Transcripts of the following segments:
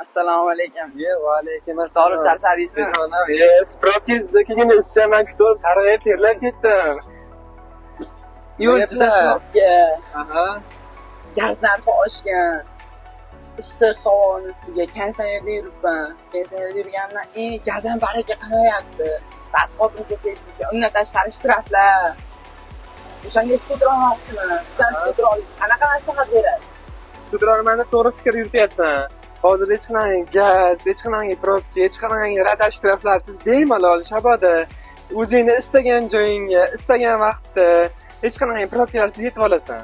Assalomu alaykum. Va alaykum assalom. Sog'lik charchadingizmi? Bejonim. Spravkangizda keyin ishchaman kutib, sarg'ayib terlab ketdim. Yo'lchilar. Aha. Gaz narxi oshgan. Issiq havoni ustiga kondisionerda yuribman. Kondisionerda yurganimdan gaz ham baraka qilmayapti. Rasxotni ko'paytirdi. Undan tashqari shtraflar. O'shanga skuter olmoqchiman. Siz skuter oldingiz. Qanaqa maslahat berasiz? Skuter olmanda to'g'ri fikr yurityapsan. Hozir hech qanday gaz, hech qanday probka, hech qanday radar shtraflarsiz bemalol shaboda o'zingni istagan joyingga, istagan vaqtda hech qanday probkalarsiz yetib olasan.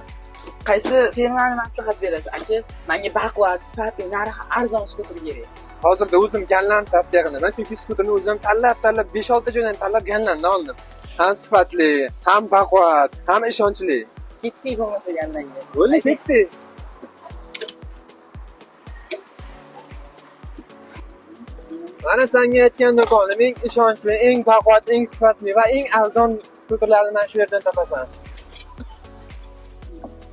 Qaysi firmani maslahat berasiz? Aka, menga baquvvat, sifatli, narxi arzon skuter kerak. Hozirda o'zim Ganlanni tavsiya qilaman, chunki skuterni o'zim tanlab 5-6 joydan tanlab Ganlanni oldim. Ham sifatli, ham baquvvat, ham ishonchli. Ketdik bo'lmasa Ganlanga. Bo'ldi, ketdik. Mana senga aytgan do'konim eng ishonchli, eng baquvvat, eng sifatli va eng arzon skuterlarni mana shu yerdan topasan.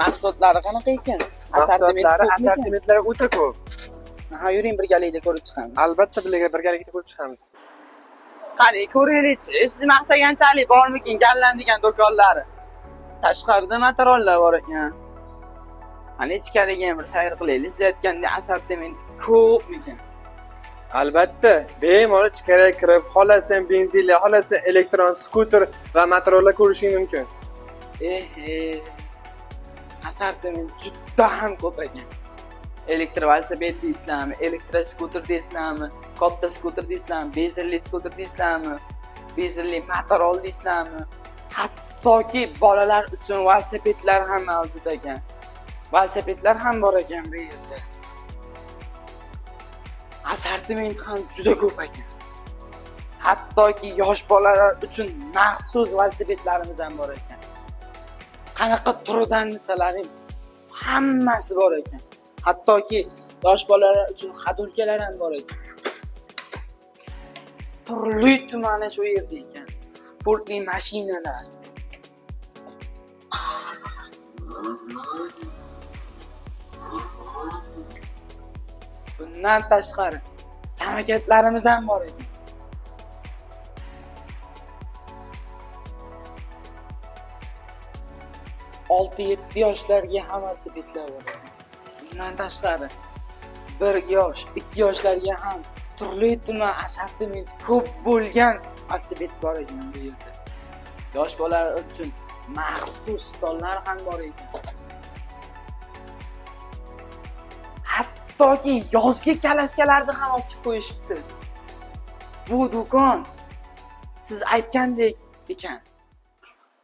Mahsulotlari qanaqa ekan? Assortimentlari o'ta ko'p. Ha, yuring birgalikda ko'rib chiqamiz. Albatta birgalikda ko'rib chiqamiz. Qani, ko'raylik-chi. Siz maqtaganchalik bormikin Ganlan degan do'konlari? Tashqarida motorollar bor ekan. Ana ichkariga bir sayr qilaylik. Siz aytgandek assortiment ko'pmikan? Albatta, bemalol ichkariga kirib, xohlasan benzinli, xohlasan elektron skuter va motorollar ko'rishing mumkin. Assortiment juda ham ko'p ekan. Elektr velosiped deysizlarmi, elektroskuter deysizlarmi, katta skuter deysizlarmi, benzinli skuter deysizlarmi, benzinli motorol deysizlarmi, hattoki bolalar uchun velosipedlar ham mavjud ekan. Velosipedlar ham bor ekan bu yerda. Assortiment ham juda ko'p ekan. Hattoki yosh bolalar uchun maxsus velosipedlarimiz ham bor ekan. Qanaqa turidan desalaring, hammasi bor ekan. Hattoki yosh bolalar uchun xadulkalar ham bor ekan. Turli tumani shu yerda ekan. Pultli mashinalar. Bundan tashqari samokatlarimiz ham bor ekan. Olti 7 yoshlarga ham velosipedlar bor. Bundan tashqari 1 yosh, 2 yoshlarga ham turli tuman assortiment ko'p bo'lgan velosiped bor ekan bu yerda. Yosh bolalar uchun maxsus stollar ham bor ekan. Hattoki yozgi kalaskalarni ham olib qo'yishibdi. Bu do'kon siz aytgandek ekan.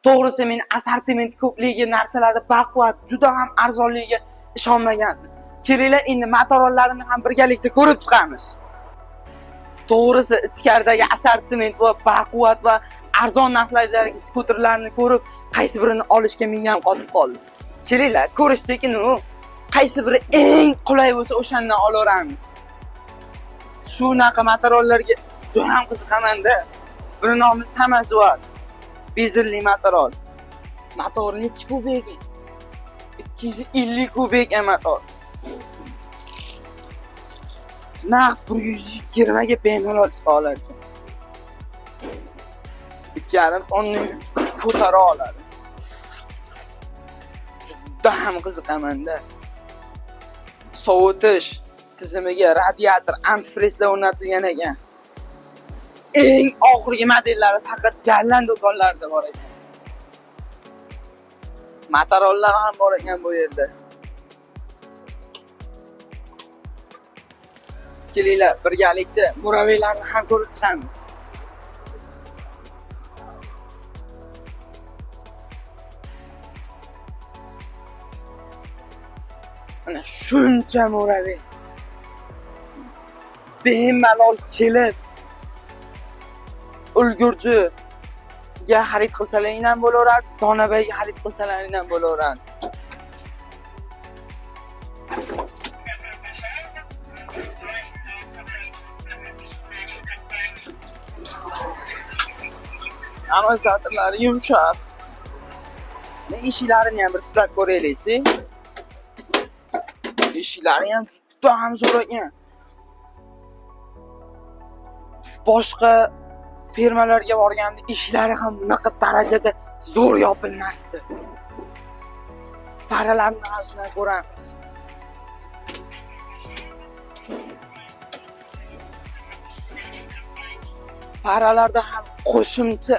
To'g'risi men assortiment ko'pligi narsalarni baquvvat, juda ham arzonligiga ishonmagandim. Kelinglar endi motorollarini ham birgalikda ko'rib chiqamiz. To'g'risi ichkaridagi assortiment va baquvvat va arzon narxlardagi skuterlarni ko'rib, qaysi birini olishga men ham qotib qoldim. Kelinglar, ko'rishdik-ku. Qaysi biri eng qulay bo'lsa o'shandan olaveramiz. Shunaqa motorollarga juda ham qiziqaman-da. Buni nomi hammasi bor. Benzinli motorol. Motor nechi kubik? 250 kubik motor. Naqd 120 ga bemalol chiqa olar ekan. 2,5 tonna ko'tara oladi. Juda ham qiziqaman-da. Sovutish tizimiga radiator, antifrizlar o'rnatilgan ekan. Eng oxirgi modellari faqat Ganlan do'konlarida bor ekan. Motorollar ham bor ekan bu yerda. Kelinglar, birgalikda muraviylarni ham ko'rib chiqamiz. Mana shuncha muraviy. Bemalol kelib ulgurjiga xarid qilsalaring ham bo'laveradi, Donabayga xarid qilsalaring ham bo'laveradi. Amazonlari yumshoq. Eshiklarini ham bir silab ko'raylik-chi. Eshiklari ham juda ham zo'r ekan. boshqa firmalarga borganda ishlari ham bunaqa darajada zo'r yopilmasdi. Faralarni hammasini ko'ramiz. Faralarda ham qo'shimcha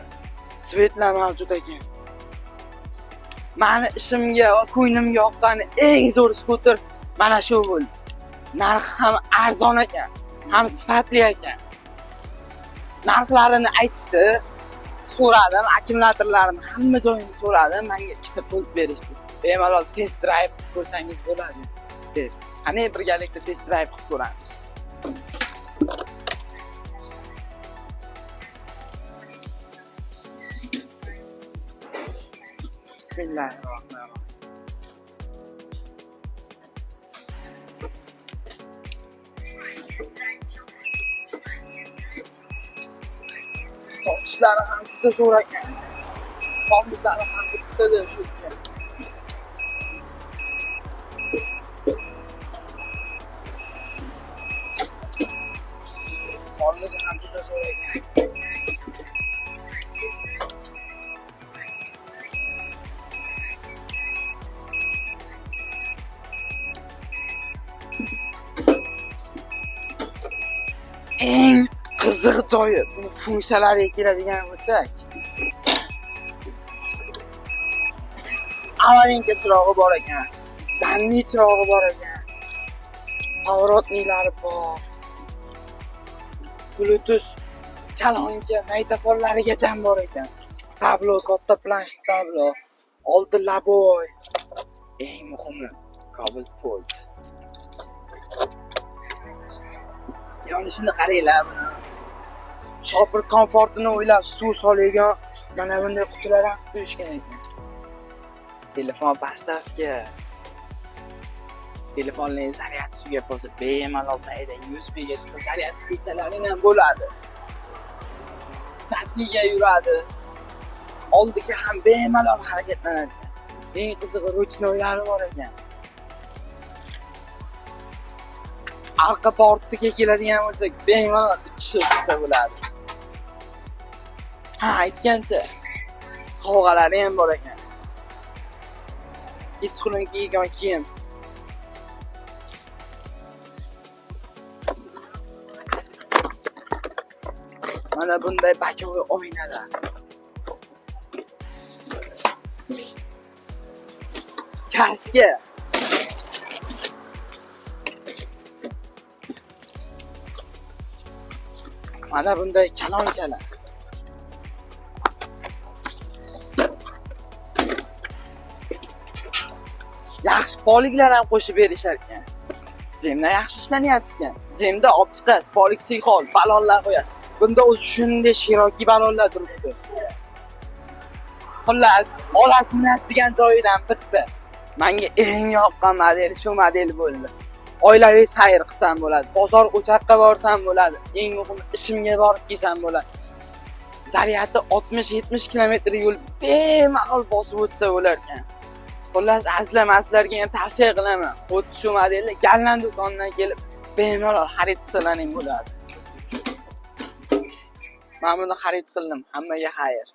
svetlar mavjud ekan. Mani ishimga va ko'nglimga yoqqan eng zo'r skuter mana shu bo'ldi. Narxi ham arzon ekan, ham sifatli ekan. Narxlarini aytishdi, so'radim, akkumulyatorlarini hamma joyini so'radim, menga ikkita pult berishdi. Bemalol test drive qilib ko'rsangiz bo'ladi deb. Qani birgalikda test drive qilib ko'ramiz. Bismillahirrohmanirrohim. Tortishlari ham juda zo'r ekan. Tortishlari ham bittada shu ekan. Tortishi ham juda zo'r ekan. Eng qiziq joyi buni funksiyalariga keladigan bo'lsak, avarinka chirog'i bor ekan, danli chirog'i bor ekan, pavorotniklari bor, bluetooth kalonka magnitofonlarigacha bor ekan, tablo, katta planshet tablo, oldi laboy, eng muhimi Cobalt Fold. Yonishini qaranglar buni. Shopir komfortini o'ylab suv solgan mana bunday qutilar ham qo'yishgan ekan. Telefon pastavka. Telefonning zaryadasiga bo'lsa bemalol tayda USB ga zaryad kechalaring ham bo'ladi. Satliga yuradi. Oldiga ham bemalol harakatlanadi. Eng qizig'i ruchnoylari bor ekan. Arqa portiga keladigan bo'lsak, bemalol ishi qilsa bo'ladi. Ha, aytgancha sovg'alari ham bor ekan. Kechqurun kiygan kiyim. Mana bunday bakovoy oynalar. Kaska. Mana bunday kalonkalar. Yaxshi poliklar ham qo'shib berishar ekan. Jemda yaxshi ishlanyapti ekan. Jemda optika, polik sixol, balonlar qo'yasiz. Bunda o'zi shunday shiroki balonlar turibdi. Xullas, olasimiz degan joyidan bitta. Menga eng yoqqan model shu model bo'ldi. Oilaviy sayr qilsam bo'ladi, bozor o'chaqqa borsam bo'ladi, eng muhimi ishimga borib kelsam bo'ladi. Zaryadi 60-70 kilometr yo'l bemalol bosib o'tsa bo'lar ekan. Xullas, azizlarga ham tavsiya qilaman. Xuddi shu modelni Gallan do'konidan kelib bemalol xarid qilsalaring bo'ladi. Men buni xarid qildim. Hammaga xayr.